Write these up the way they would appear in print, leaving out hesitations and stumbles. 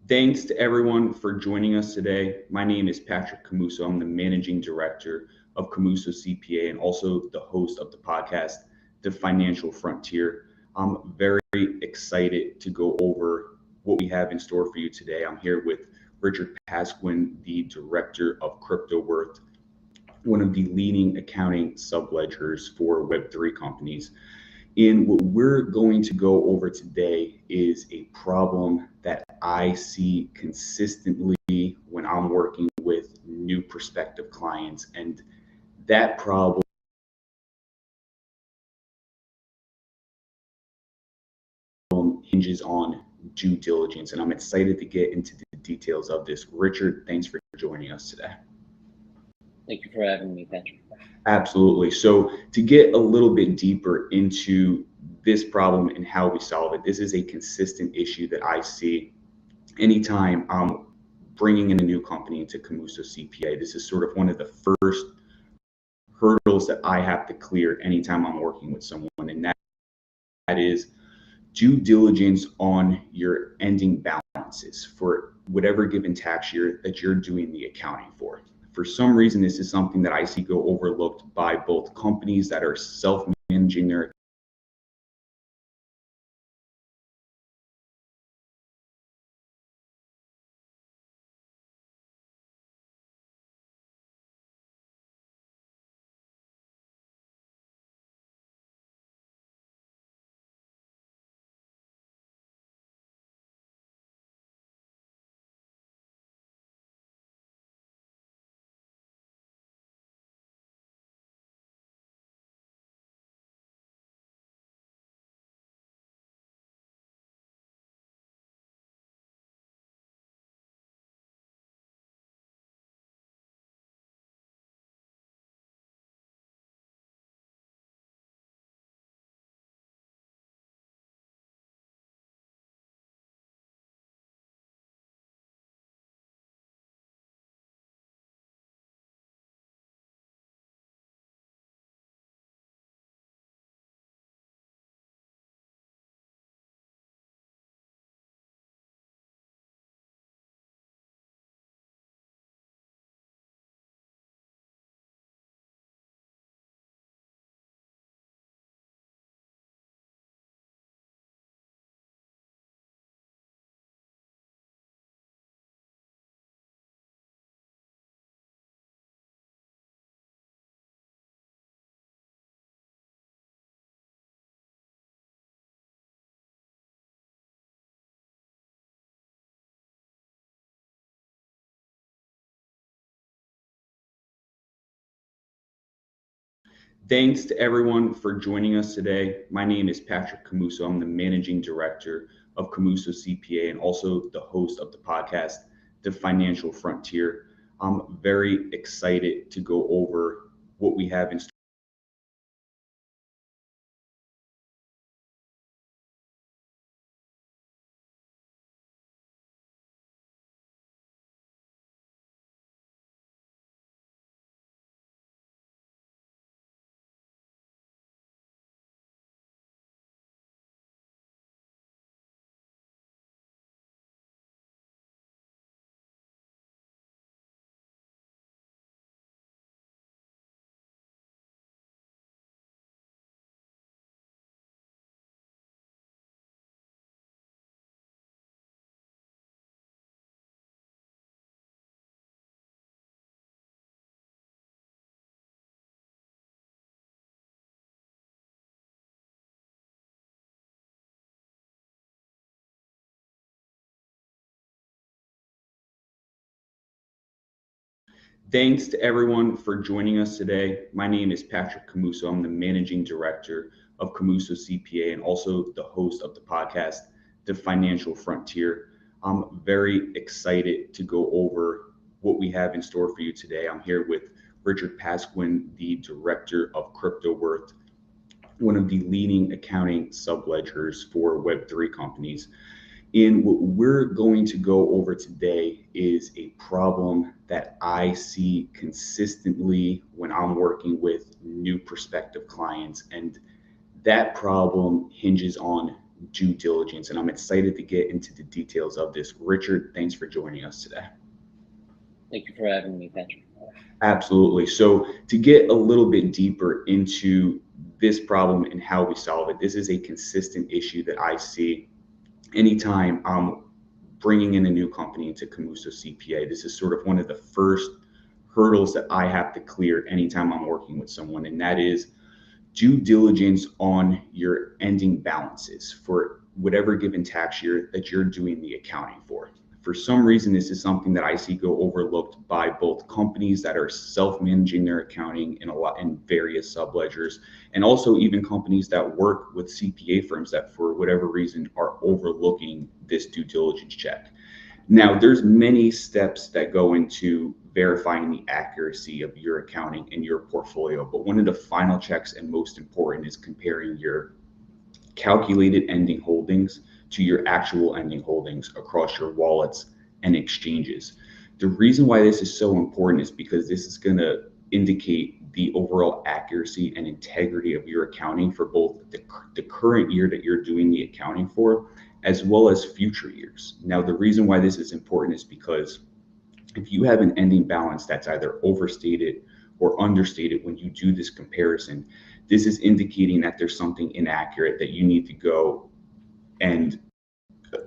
Thanks to everyone for joining us today. My name is Patrick Camuso. I'm the managing director of Camuso CPA and also the host of the podcast, The Financial Frontier. I'm very excited to go over what we have in store for you today. I'm here with Richard Pasquin, the director of Cryptoworth, one of the leading accounting subledgers for Web3 companies. And what we're going to go over today is a problem that I see consistently when I'm working with new prospective clients. And that problem hinges on due diligence. And I'm excited to get into the details of this. Richard, thanks for joining us today. Thank you for having me, Patrick. Absolutely. So to get a little bit deeper into this problem and how we solve it, this is a consistent issue that I see anytime I'm bringing in a new company into Camuso CPA. This is sort of one of the first hurdles that I have to clear anytime I'm working with someone, and that is due diligence on your ending balances for whatever given tax year that you're doing the accounting for. For some reason, this is something that I see go overlooked by both companies that are self-managing their Thanks to everyone for joining us today. My name is Patrick Camuso. I'm the managing director of Camuso CPA and also the host of the podcast, The Financial Frontier. I'm very excited to go over what we have in store. Thanks to everyone for joining us today. My name is Patrick Camuso. I'm the managing director of Camuso CPA and also the host of the podcast, The Financial Frontier. I'm very excited to go over what we have in store for you today. I'm here with Richard Pasquin, the director of Cryptoworth, one of the leading accounting subledgers for Web3 companies. And what we're going to go over today is a problem that I see consistently when I'm working with new prospective clients. And that problem hinges on due diligence, and I'm excited to get into the details of this. Richard, thanks for joining us today. Thank you for having me, Patrick. Absolutely. So to get a little bit deeper into this problem and how we solve it, this is a consistent issue that I see anytime I'm bringing in a new company into Camuso CPA. This is sort of one of the first hurdles that I have to clear anytime I'm working with someone, and that is due diligence on your ending balances for whatever given tax year that you're doing the accounting for. For some reason, this is something that I see go overlooked by both companies that are self-managing their accounting in various subledgers, and also even companies that work with CPA firms that for whatever reason are overlooking this due diligence check. Now, there's many steps that go into verifying the accuracy of your accounting in your portfolio, but one of the final checks and most important is comparing your calculated ending holdings to your actual ending holdings across your wallets and exchanges. The reason why this is so important is because this is going to indicate the overall accuracy and integrity of your accounting for both the current year that you're doing the accounting for, as well as future years. Now, the reason why this is important is because if you have an ending balance that's either overstated or understated when you do this comparison, this is indicating that there's something inaccurate that you need to go and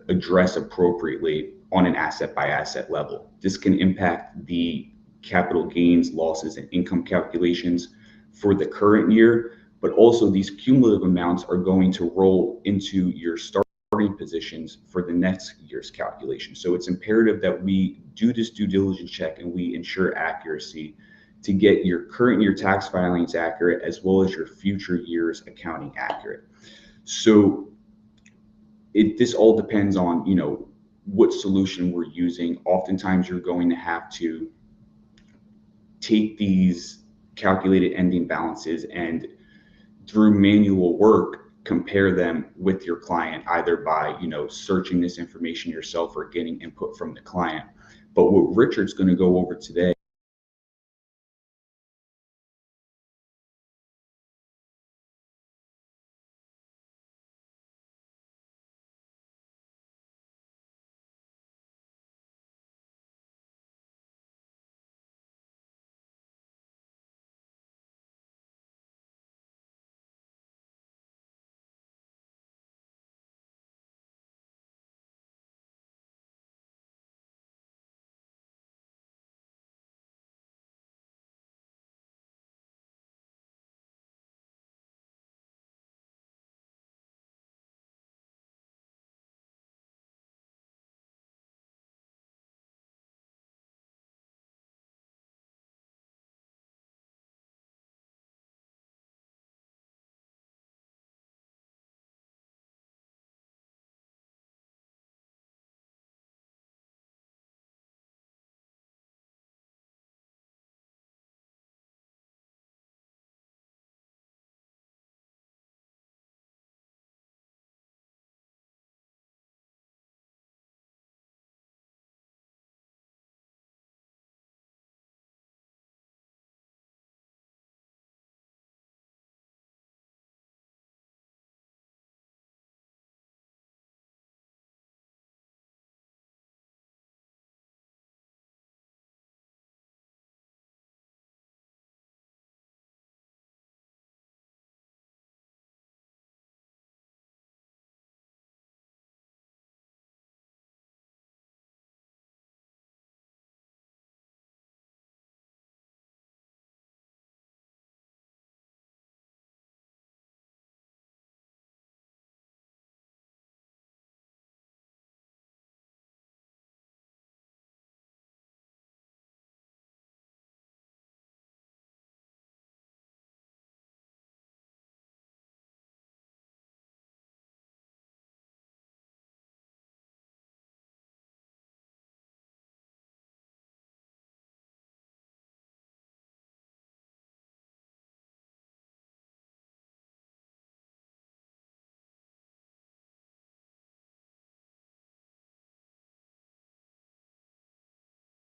address appropriately on an asset by asset level. This can impact the capital gains, losses, and income calculations for the current year, but also these cumulative amounts are going to roll into your starting positions for the next year's calculation. So it's imperative that we do this due diligence check and we ensure accuracy to get your current year tax filings accurate as well as your future year's accounting accurate. So this all depends on, what solution we're using. Oftentimes you're going to have to take these calculated ending balances and through manual work compare them with your client, either by searching this information yourself or getting input from the client. But what Richard's going to go over today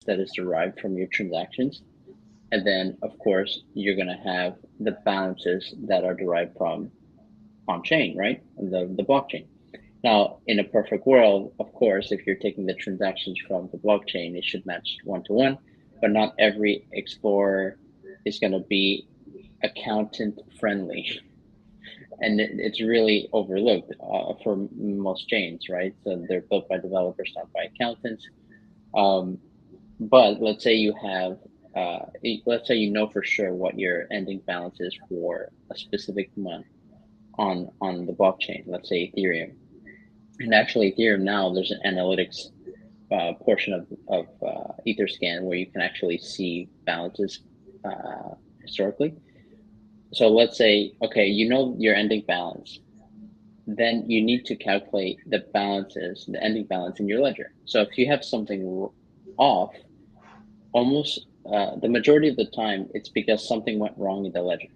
that is derived from your transactions. And then, of course, you're going to have the balances that are derived from on-chain, right? The blockchain. Now, in a perfect world, of course, if you're taking the transactions from the blockchain, it should match one to one, but not every explorer is going to be accountant friendly. And it's really overlooked for most chains, right? So they're built by developers, not by accountants. Um, but let's say you have, let's say you know for sure what your ending balance is for a specific month on the blockchain. Let's say Ethereum, and actually Ethereum now there's an analytics portion of Etherscan where you can actually see balances historically. So let's say, okay, you know your ending balance, then you need to calculate the balances, the ending balance in your ledger. So if you have something off, almost the majority of the time, it's because something went wrong in the ledger.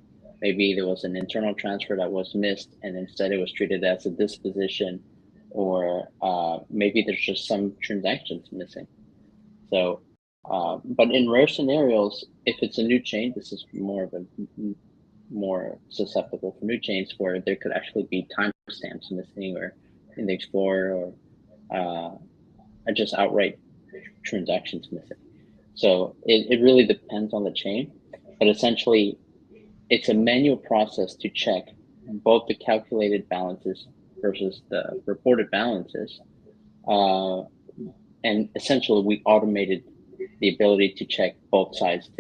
Maybe there was an internal transfer that was missed, and instead it was treated as a disposition, or maybe there's just some transactions missing. So, but in rare scenarios, if it's a new chain, this is more of a more susceptible for new chains where there could actually be timestamps missing, or in the Explorer, or just outright transactions missing. So it really depends on the chain, but essentially it's a manual process to check both the calculated balances versus the reported balances. Uh, and essentially we automated the ability to check both sides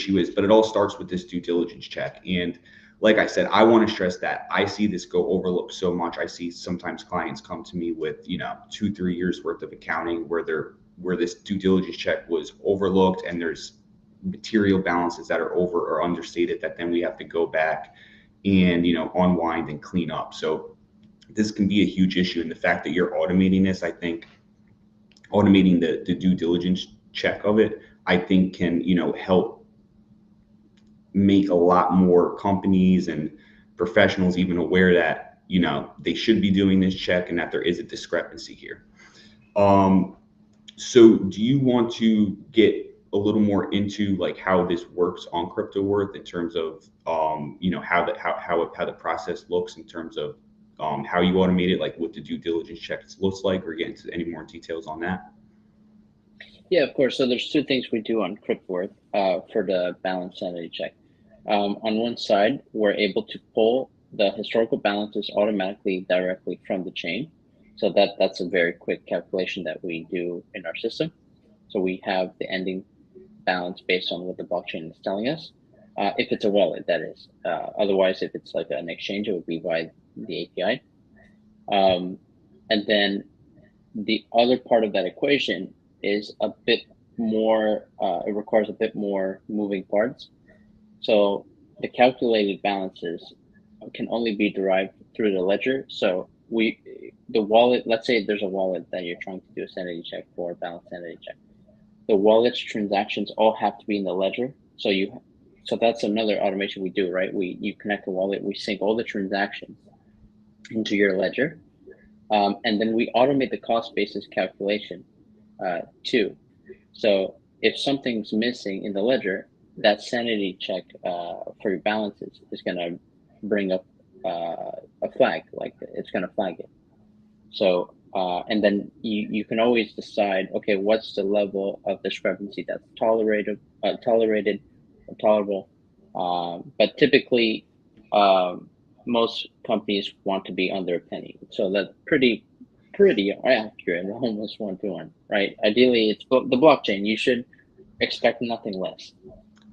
issue is, but it all starts with this due diligence check. And like I said, I want to stress that I see this go overlooked so much. I see sometimes clients come to me with, 2-3 years worth of accounting where this due diligence check was overlooked, and there's material balances that are over or understated that then we have to go back and, unwind and clean up. So this can be a huge issue. And the fact that you're automating this, I think automating the due diligence check of it, I think can, help make a lot more companies and professionals even aware that, they should be doing this check and that there is a discrepancy here. So do you want to get a little more into like how this works on Cryptoworth in terms of, how the process looks in terms of how you automate it, like what the due diligence checks looks like, or get into any more details on that? Yeah, of course. So there's two things we do on Cryptworth for the balance sanity check. On one side, we're able to pull the historical balances automatically directly from the chain. So that's a very quick calculation that we do in our system. So we have the ending balance based on what the blockchain is telling us. If it's a wallet, that is. Otherwise, if it's like an exchange, it would be by the API. And then the other part of that equation is a bit more, it requires a bit more moving parts. So the calculated balances can only be derived through the ledger. So the wallet, let's say there's a wallet that you're trying to do a sanity check for, a balance sanity check. The wallet's transactions all have to be in the ledger. So that's another automation we do, right? You connect the wallet, we sync all the transactions into your ledger. And then we automate the cost basis calculation too. So if something's missing in the ledger, that sanity check for your balances is going to bring up a flag, like it's going to flag it. So, and then you can always decide, okay, what's the level of discrepancy that's tolerated or tolerable. But typically, most companies want to be under a penny. So that's pretty accurate, almost 1-to-1, right? Ideally, it's the blockchain. You should expect nothing less.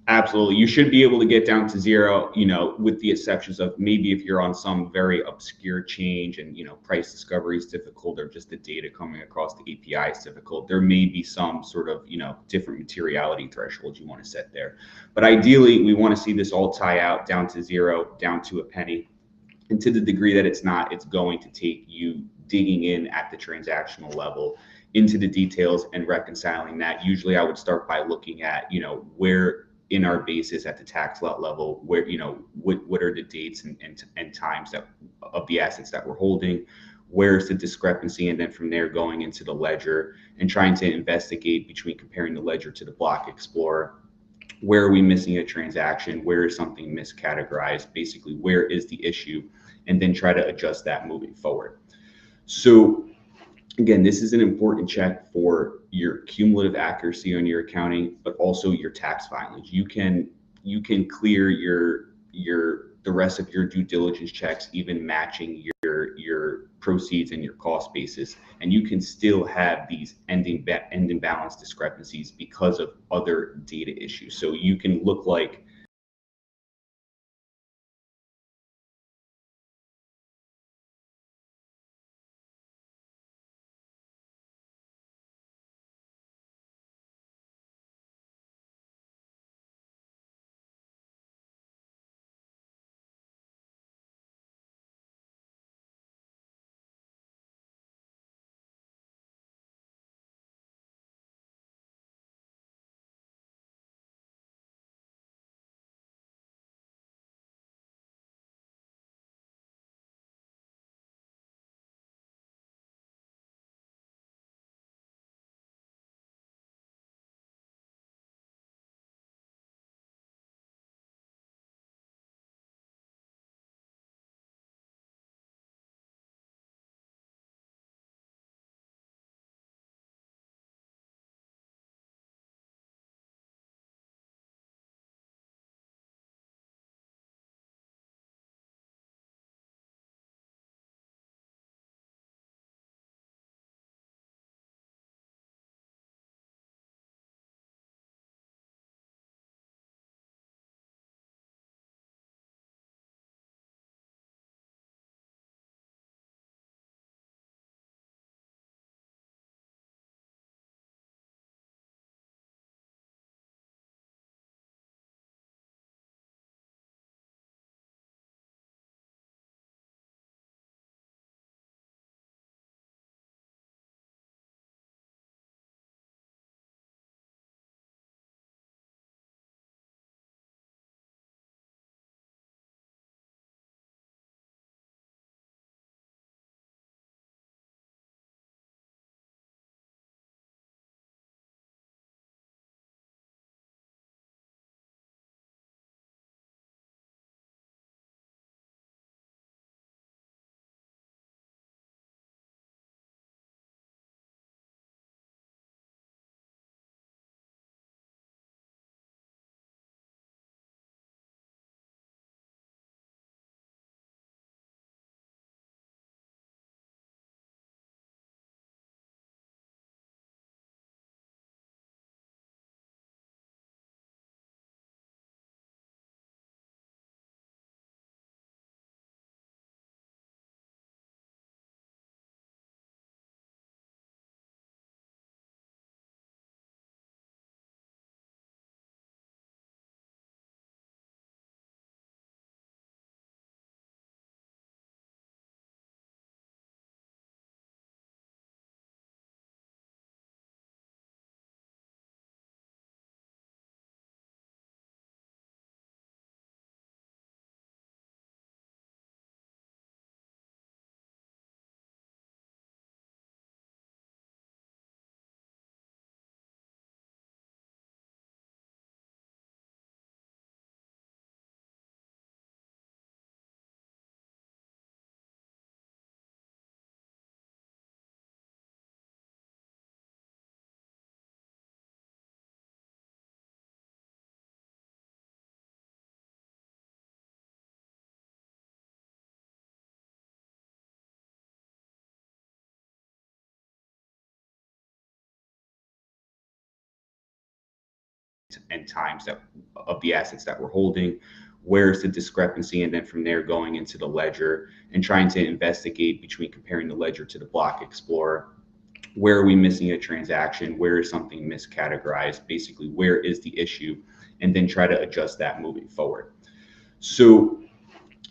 Absolutely. You should be able to get down to zero, with the exceptions of maybe if you're on some very obscure change and, price discovery is difficult, or just the data coming across the API is difficult. There may be some sort of, different materiality thresholds you want to set there. But ideally, we want to see this all tie out down to zero, down to a penny. And to the degree that it's not, it's going to take you digging in at the transactional level into the details and reconciling that. Usually I would start by looking at, where in our basis at the tax lot level, where, what are the dates and times that of the assets that we're holding, where's the discrepancy, and then from there going into the ledger and trying to investigate between comparing the ledger to the block explorer. Where are we missing a transaction? Where is something miscategorized? Basically, where is the issue? And then try to adjust that moving forward. So again, this is an important check for your cumulative accuracy on your accounting, but also your tax filings. You can clear the rest of your due diligence checks, even matching your proceeds and your cost basis, and you can still have these ending balance discrepancies because of other data issues. So you can look like and times that of the assets that we're holding. Where's the discrepancy? And then from there, going into the ledger and trying to investigate between comparing the ledger to the block explorer. Where are we missing a transaction? Where is something miscategorized? Basically, where is the issue? And then try to adjust that moving forward. So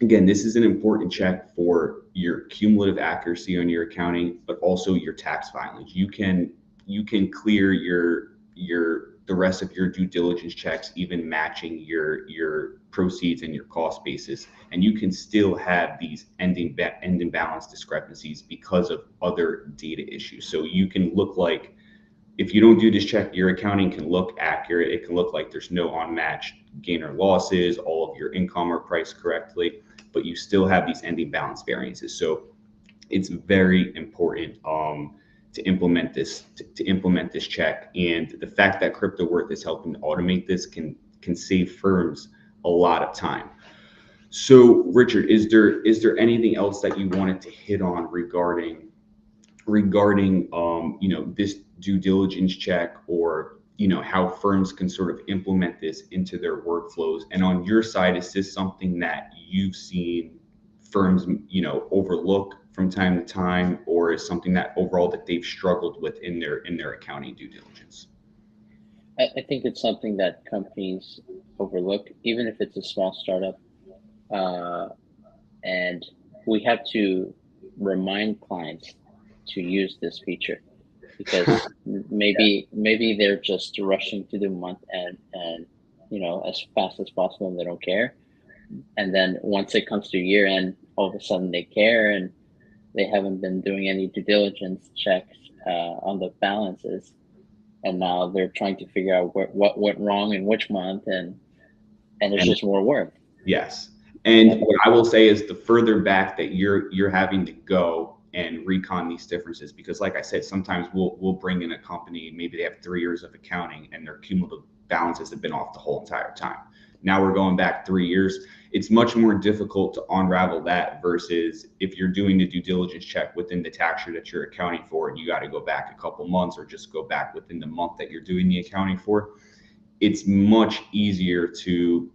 again, this is an important check for your cumulative accuracy on your accounting, but also your tax filings. You can clear the rest of your due diligence checks, even matching your proceeds and your cost basis, and you can still have these ending balance discrepancies because of other data issues. So you can look like, if you don't do this check, your accounting can look accurate. It can look like there's no unmatched gain or losses, all of your income are priced correctly, but you still have these ending balance variances. So it's very important to implement this check. And the fact that Cryptoworth is helping to automate this can save firms a lot of time. So Richard, is there anything else that you wanted to hit on regarding this due diligence check, or how firms can sort of implement this into their workflows? And on your side, is this something that you've seen firms overlook from time to time, or is something that overall that they've struggled with in their accounting due diligence? I think it's something that companies overlook, even if it's a small startup. And we have to remind clients to use this feature, because maybe they're just rushing to the month and as fast as possible, and they don't care. And then once it comes to year end, all of a sudden they care, and they haven't been doing any due diligence checks on the balances, and now they're trying to figure out what went wrong in which month, and it's just more work. Yes. And what I will say is, the further back that you're having to go and recon these differences, because like I said, sometimes we'll bring in a company, maybe they have 3 years of accounting and their cumulative balances have been off the whole entire time. Now we're going back 3 years. It's much more difficult to unravel that versus if you're doing the due diligence check within the tax year that you're accounting for, and you got to go back a couple months, or just go back within the month that you're doing the accounting for. It's much easier to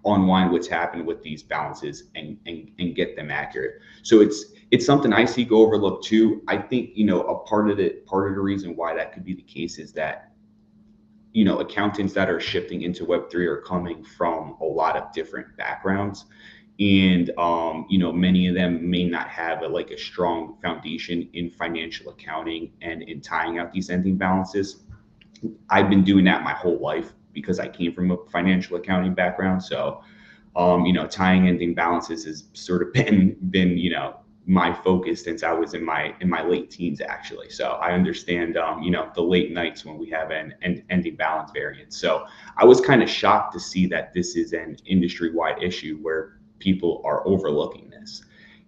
unwind what's happened with these balances and get them accurate. So it's something I see go overlooked too. I think a part of the reason why that could be the case is that accountants that are shifting into Web3 are coming from a lot of different backgrounds, and many of them may not have a strong foundation in financial accounting and in tying out these ending balances. I've been doing that my whole life because I came from a financial accounting background. So, tying ending balances has sort of been my focus since I was in my late teens, actually. So I understand, the late nights when we have an ending balance variance. So I was kind of shocked to see that this is an industry-wide issue where people are overlooking this.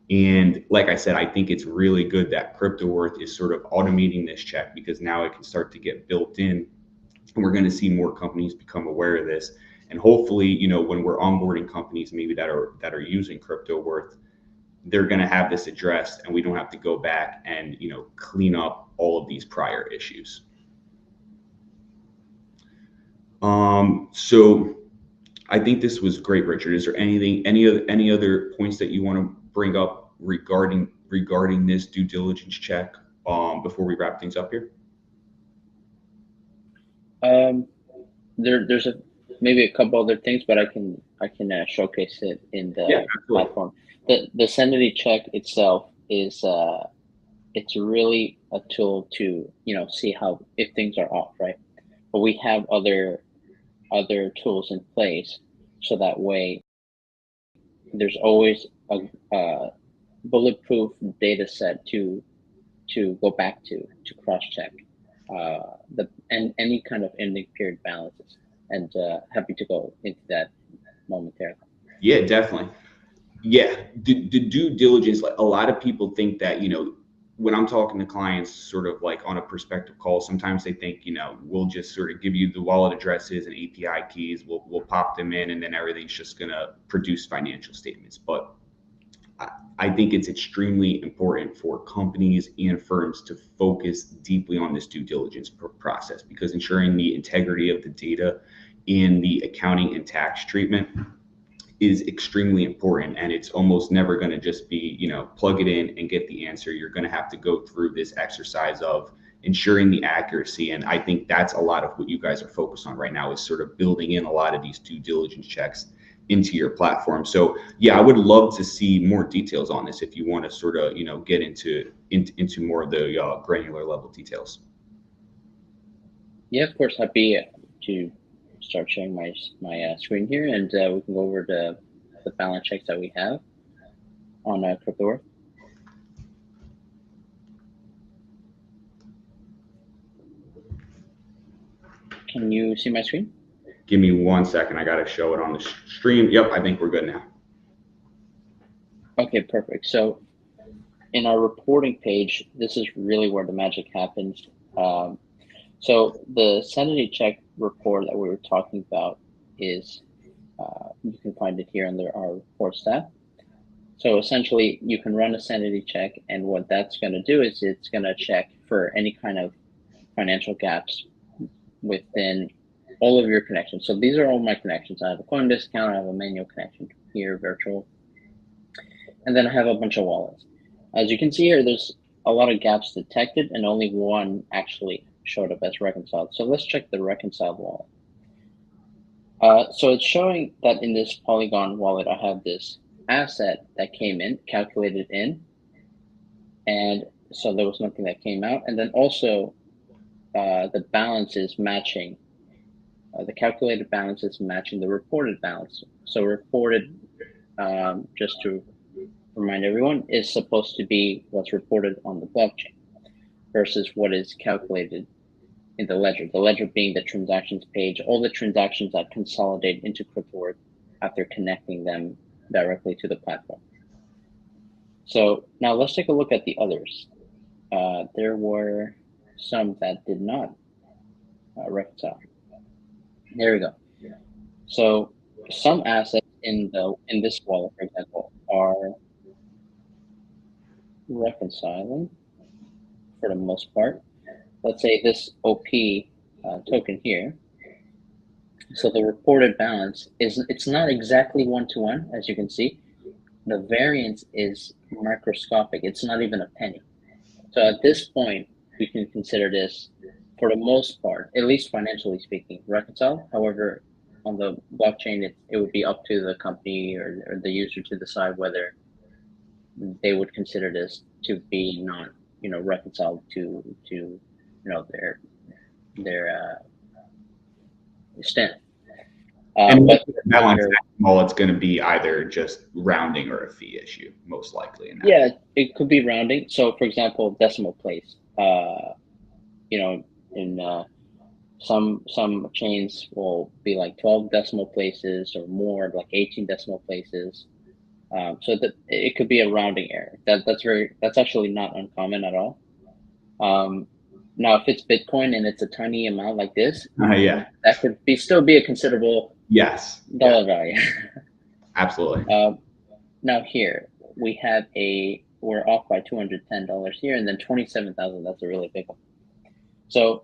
And like I said, I think it's really good that Cryptoworth is sort of automating this check, because now it can start to get built in, and we're going to see more companies become aware of this. And hopefully, when we're onboarding companies maybe that are using Cryptoworth, they're going to have this addressed, and we don't have to go back and clean up all of these prior issues. So I think this was great, Richard. Is there any other points that you want to bring up regarding this due diligence check before we wrap things up here? There's maybe a couple other things, but I can showcase it in the platform. The sanity check itself is it's really a tool to see how, if things are off, right? But we have other tools in place, so that way there's always a bulletproof data set to go back to cross check and any kind of ending period balances. And happy to go into that momentarily. Yeah, definitely. Yeah, the due diligence, like a lot of people think that, when I'm talking to clients sort of like on a prospective call, sometimes they think, we'll just sort of give you the wallet addresses and API keys, we'll pop them in, and then everything's just going to produce financial statements. But I think it's extremely important for companies and firms to focus deeply on this due diligence process, because ensuring the integrity of the data and the accounting and tax treatment is extremely important. And it's almost never going to just be, plug it in and get the answer. You're going to have to go through this exercise of ensuring the accuracy. And I think that's a lot of what you guys are focused on right now, is sort of building in a lot of these due diligence checks into your platform. So yeah, I would love to see more details on this if you want to sort of, get into more of the granular level details. Yeah, of course, happy to start sharing my screen here, and we can go over the balance checks that we have on Cryptoworth. Can you see my screen? Give me 1 second. I got to show it on the stream. Yep, I think we're good now. Okay, perfect. So in our reporting page, this is really where the magic happens. So the sanity check report that we were talking about is, you can find it here under our reports tab. So essentially, you can run a sanity check, and what that's going to do is it's going to check for any kind of financial gaps within all of your connections. So these are all my connections. I have a Coinbase account, I have a manual connection here, virtual, and then I have a bunch of wallets. As you can see here, there's a lot of gaps detected, and only one actually showed up as reconciled. So let's check the reconciled wallet. So it's showing that in this Polygon wallet, I have this asset that came in, calculated in, and so there was nothing that came out. And then also the balance is matching, the calculated balance is matching the reported balance. So reported, just to remind everyone, is supposed to be what's reported on the blockchain versus what is calculated in the ledger being the transactions page, all the transactions that consolidate into Cryptoworth after connecting them directly to the platform. So now let's take a look at the others. There were some that did not reconcile. There we go. So some assets in this wallet, for example, are reconciling for the most part. Let's say this OP token here. So the reported balance it's not exactly 1-to-1, as you can see. The variance is microscopic. It's not even a penny. So at this point, we can consider this, for the most part, at least financially speaking, reconciled. However, on the blockchain, it would be up to the company or the user to decide whether they would consider this to be not, reconciled to their extent. But balance, well, it's going to be either just rounding or a fee issue, most likely. Yeah, it could be rounding. So, for example, decimal place. In some chains will be like 12 decimal places or more, like 18 decimal places. So that it could be a rounding error. That's actually not uncommon at all. Now, if it's Bitcoin and it's a tiny amount like this, that could still be a considerable dollar value. Absolutely. Now here we have we're off by $210 here, and then 27,000. That's a really big one. So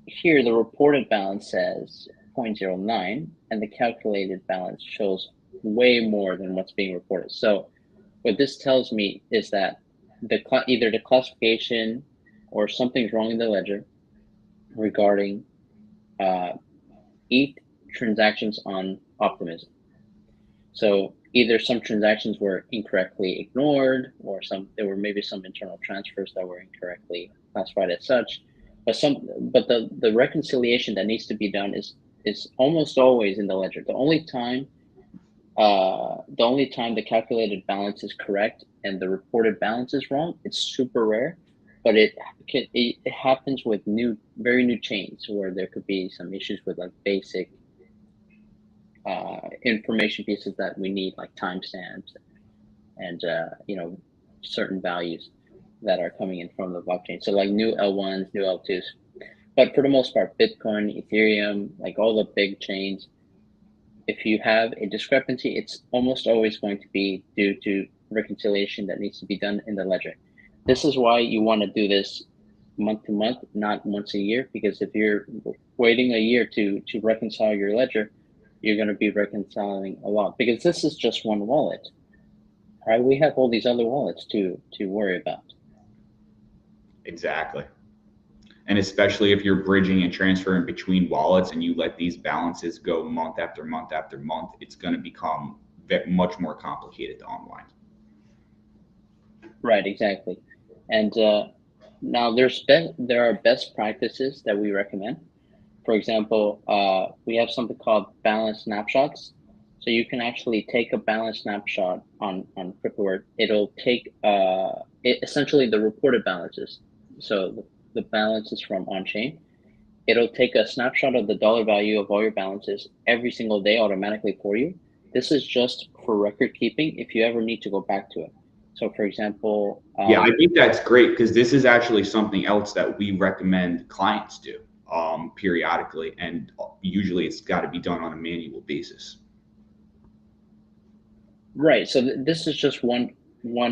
here the reported balance says 0.09, and the calculated balance shows way more than what's being reported. So what this tells me is that either the classification or something's wrong in the ledger regarding ETH transactions on Optimism. So either some transactions were incorrectly ignored, or there were maybe some internal transfers that were incorrectly classified as such. But the reconciliation that needs to be done is almost always in the ledger. The only time the calculated balance is correct and the reported balance is wrong, it's super rare, but it happens with very new chains where there could be some issues with like basic information pieces that we need, like timestamps and certain values that are coming in from the blockchain. So like new L1s, new L2s. But for the most part, Bitcoin, Ethereum, like all the big chains, if you have a discrepancy, it's almost always going to be due to reconciliation that needs to be done in the ledger. This is why you want to do this month to month, not once a year, because if you're waiting a year to reconcile your ledger, you're going to be reconciling a lot, because this is just one wallet, right? We have all these other wallets to worry about. Exactly. And especially if you're bridging and transferring between wallets and you let these balances go month after month after month, it's going to become much more complicated to unwind. Right, exactly. And now there are best practices that we recommend. For example, we have something called balance snapshots. So you can actually take a balance snapshot on Cryptoworth. It'll take essentially the reported balances. So the balances from on-chain. It'll take a snapshot of the dollar value of all your balances every single day automatically for you. This is just for record keeping if you ever need to go back to it. So for example, yeah, I think that's great, because this is actually something else that we recommend clients do periodically, and usually it's got to be done on a manual basis. Right. So this is just one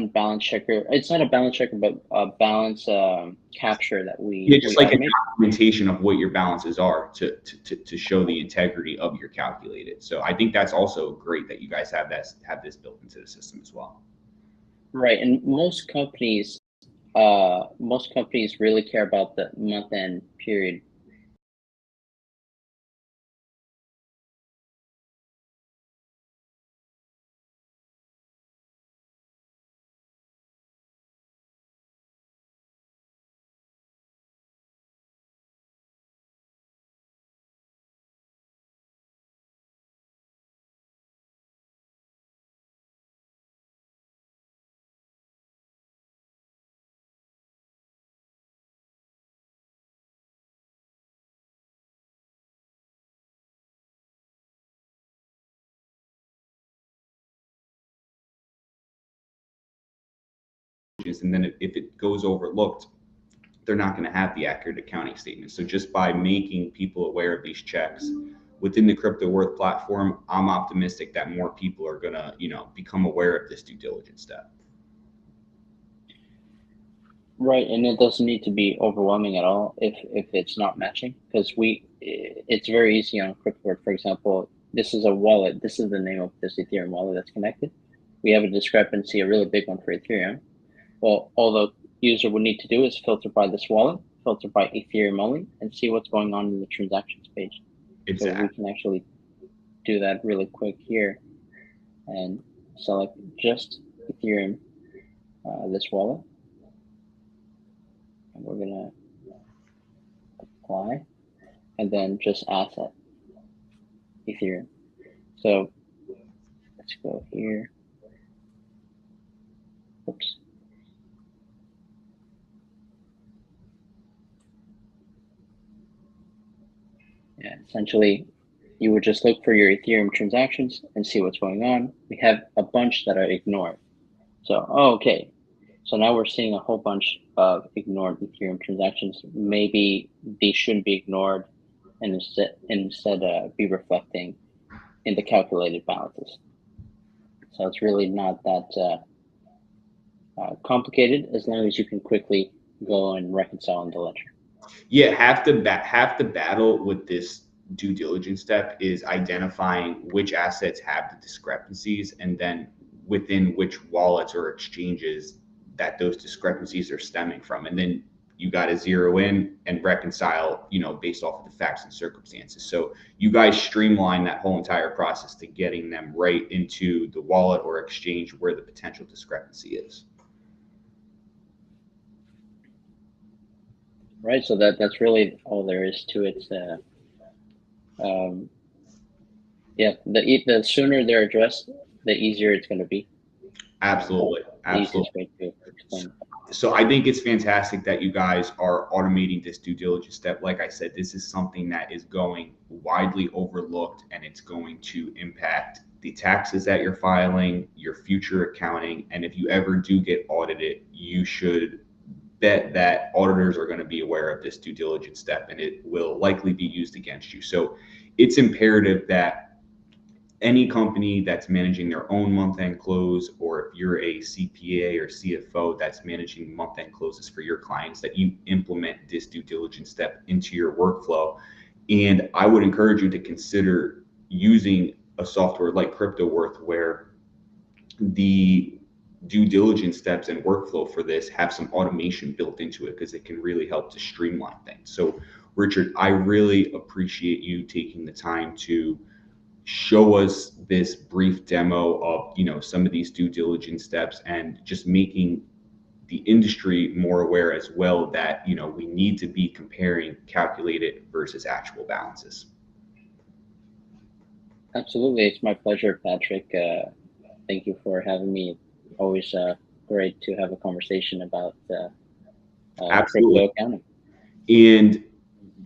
balance checker. It's not a balance checker, but a balance capture that we Just like a automate. documentation of what your balances are to show the integrity of your calculated. So I think that's also great that you guys have this built into the system as well. Right, and most companies really care about the month end period. And then if it goes overlooked, they're not going to have the accurate accounting statement. So just by making people aware of these checks within the Cryptoworth platform, I'm optimistic that more people are going to, become aware of this due diligence step. Right, and it doesn't need to be overwhelming at all if it's not matching, because it's very easy on Cryptoworth. For example, this is a wallet. This is the name of this Ethereum wallet that's connected. We have a discrepancy, a really big one for Ethereum. Well, all the user would need to do is filter by this wallet, filter by Ethereum only, and see what's going on in the transactions page. Exactly. So we can actually do that really quick here and select just Ethereum, this wallet. And we're gonna apply and then just asset Ethereum. So let's go here. Oops. Yeah, essentially you would just look for your Ethereum transactions and see what's going on. We have a bunch that are ignored. So, okay. So now we're seeing a whole bunch of ignored Ethereum transactions. Maybe these shouldn't be ignored and instead be reflecting in the calculated balances. So it's really not that complicated, as long as you can quickly go and reconcile in the ledger. Yeah, half the battle with this due diligence step is identifying which assets have the discrepancies, and then within which wallets or exchanges that those discrepancies are stemming from. And then you got to zero in and reconcile, based off of the facts and circumstances. So you guys streamline that whole entire process to getting them right into the wallet or exchange where the potential discrepancy is. Right, so that's really all there is to it. Yeah, the sooner they're addressed, the easier it's going to be. Absolutely. The easiest way to explain. So I think it's fantastic that you guys are automating this due diligence step. Like I said, this is something that is going widely overlooked, and it's going to impact the taxes that you're filing, your future accounting. And if you ever do get audited, you should bet that auditors are going to be aware of this due diligence step, and it will likely be used against you. So it's imperative that any company that's managing their own month-end close, or if you're a CPA or CFO that's managing month-end closes for your clients, that you implement this due diligence step into your workflow. And I would encourage you to consider using a software like Cryptoworth, where the due diligence steps and workflow for this have some automation built into it, because it can really help to streamline things. So Richard, I really appreciate you taking the time to show us this brief demo of, some of these due diligence steps, and just making the industry more aware as well that, we need to be comparing calculated versus actual balances. Absolutely. It's my pleasure, Patrick. Thank you for having me. Always great to have a conversation about crypto accounting. And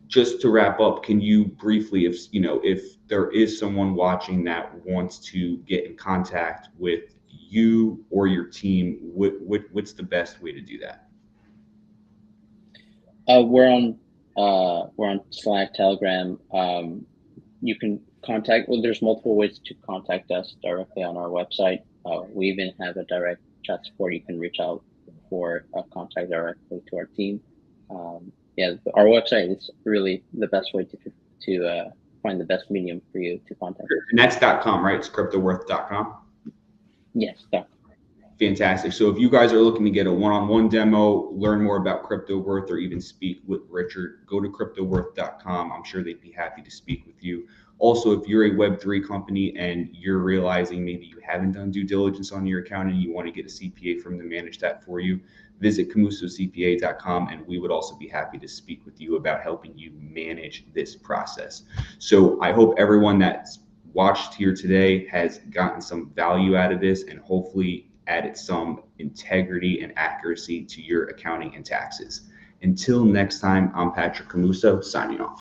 just to wrap up, can you briefly, if there is someone watching that wants to get in contact with you or your team, what's the best way to do that? We're on Slack, Telegram. You can contact. Well, there's multiple ways to contact us directly on our website. We even have a direct chat support. You can reach out for contact directly to our team. Our website is really the best way to find the best medium for you to contact. And that's .com, right? It's cryptoworth.com. Yes. Fantastic. So if you guys are looking to get a one-on-one demo, learn more about Cryptoworth, or even speak with Richard, go to cryptoworth.com. I'm sure they'd be happy to speak with you. Also, if you're a Web3 company and you're realizing maybe you haven't done due diligence on your account and you want to get a CPA from them to manage that for you, visit camusocpa.com, and we would also be happy to speak with you about helping you manage this process. So I hope everyone that's watched here today has gotten some value out of this, and hopefully added some integrity and accuracy to your accounting and taxes. Until next time, I'm Patrick Camuso, signing off.